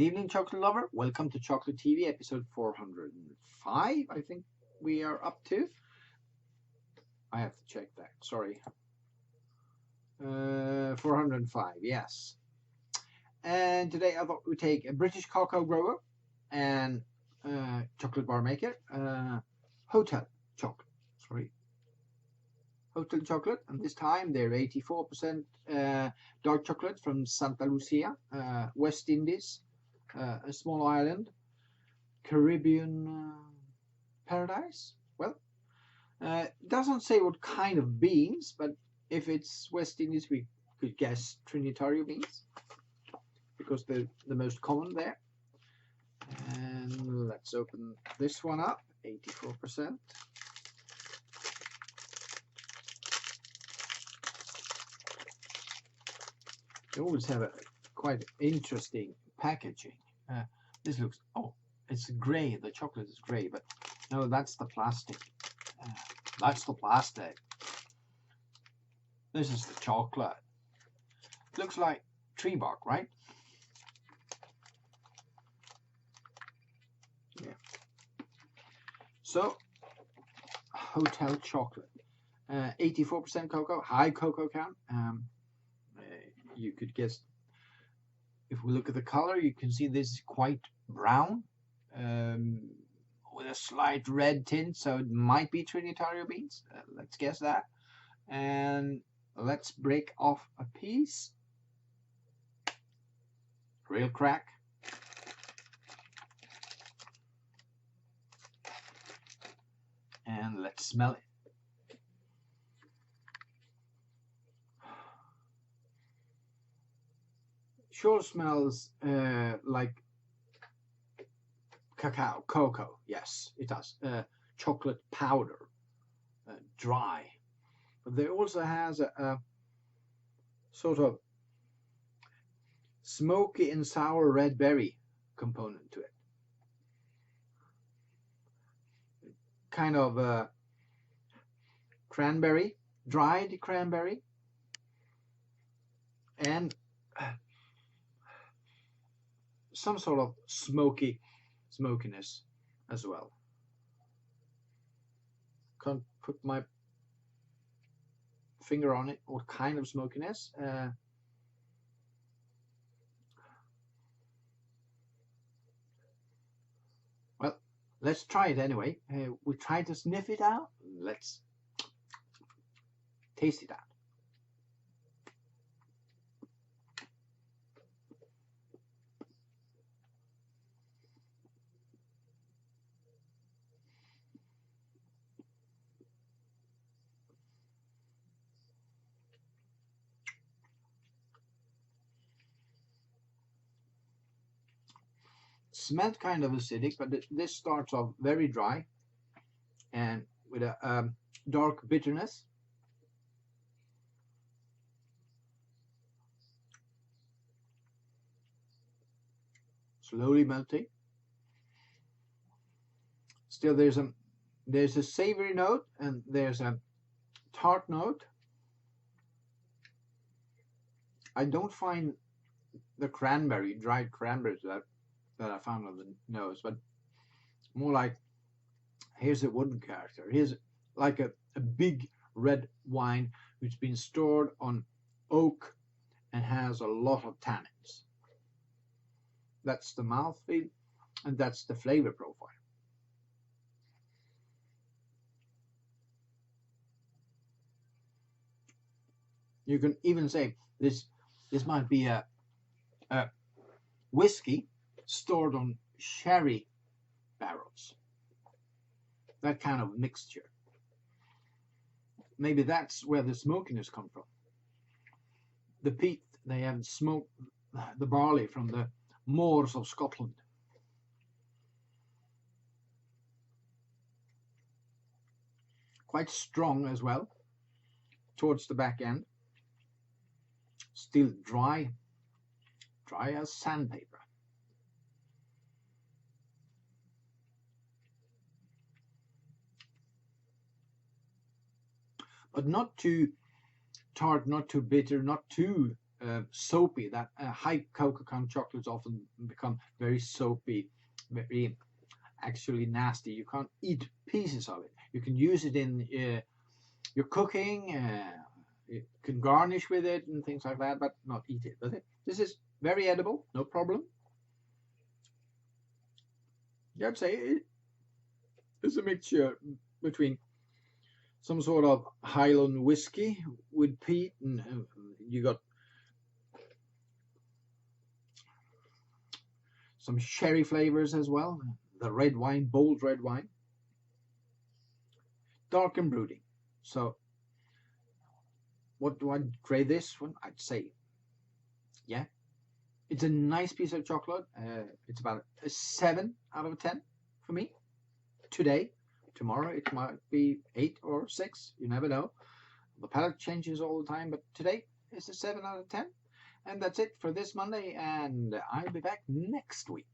Good evening, chocolate lover. Welcome to Chocolate TV, episode 405. I think we are up to. I have to check that. Sorry. 405, yes. And today I thought we'd take a British cocoa grower and chocolate bar maker, hotel chocolate. Hotel chocolate, and this time they're 84% dark chocolate from Santa Lucia, West Indies, a small island, Caribbean paradise. Well, doesn't say what kind of beans, but if it's West Indies, we could guess Trinitario beans because they're the most common there. And let's open this one up. 84%. They always have a quite interesting packaging. This looks, oh, it's gray. The chocolate is gray, but no, that's the plastic. That's the plastic. This is the chocolate. Looks like tree bark, right? Yeah. So, hotel chocolate. 84% cocoa, high cocoa count. You could guess, if we look at the color, you can see this is quite brown with a slight red tint, so it might be Trinitario beans. Let's guess that. And let's break off a piece. Real crack. And let's smell it. Sure smells like cocoa. Yes, it does. Chocolate powder, dry. But there also has a sort of smoky and sour red berry component to it. Kind of cranberry, dried cranberry, and some sort of smokiness as well. Can't put my finger on it. What kind of smokiness? Well, let's try it anyway. We try to sniff it out. Let's taste it out. Smelled kind of acidic, but this starts off very dry and with a dark bitterness. Slowly melting. Still, there's a savory note and there's a tart note. I don't find the cranberry, dried cranberries that I found on the nose, but more like, here's a wooden character. Here's like a big red wine which has been stored on oak and has a lot of tannins. That's the mouthfeel and that's the flavor profile. You can even say this might be a whiskey stored on sherry barrels. That kind of mixture. Maybe that's where the smokiness comes from. The peat, they have smoked the barley from the moors of Scotland. Quite strong as well towards the back end. Still dry as sandpaper. But not too tart, not too bitter, not too soapy. That high cocoa count chocolates often become very soapy, very actually nasty. You can't eat pieces of it. You can use it in your cooking. You can garnish with it and things like that, but not eat it. But this is very edible, no problem. I'd say it's a mixture between some sort of Highland whiskey with peat, and you got some sherry flavors as well. The red wine, bold red wine, dark and brooding. So, what do I grade this one? I'd say, yeah, it's a nice piece of chocolate. It's about a 7 out of 10 for me today. Tomorrow it might be 8 or 6. You never know. The palate changes all the time, but today it's a 7 out of 10. And that's it for this Monday, and I'll be back next week.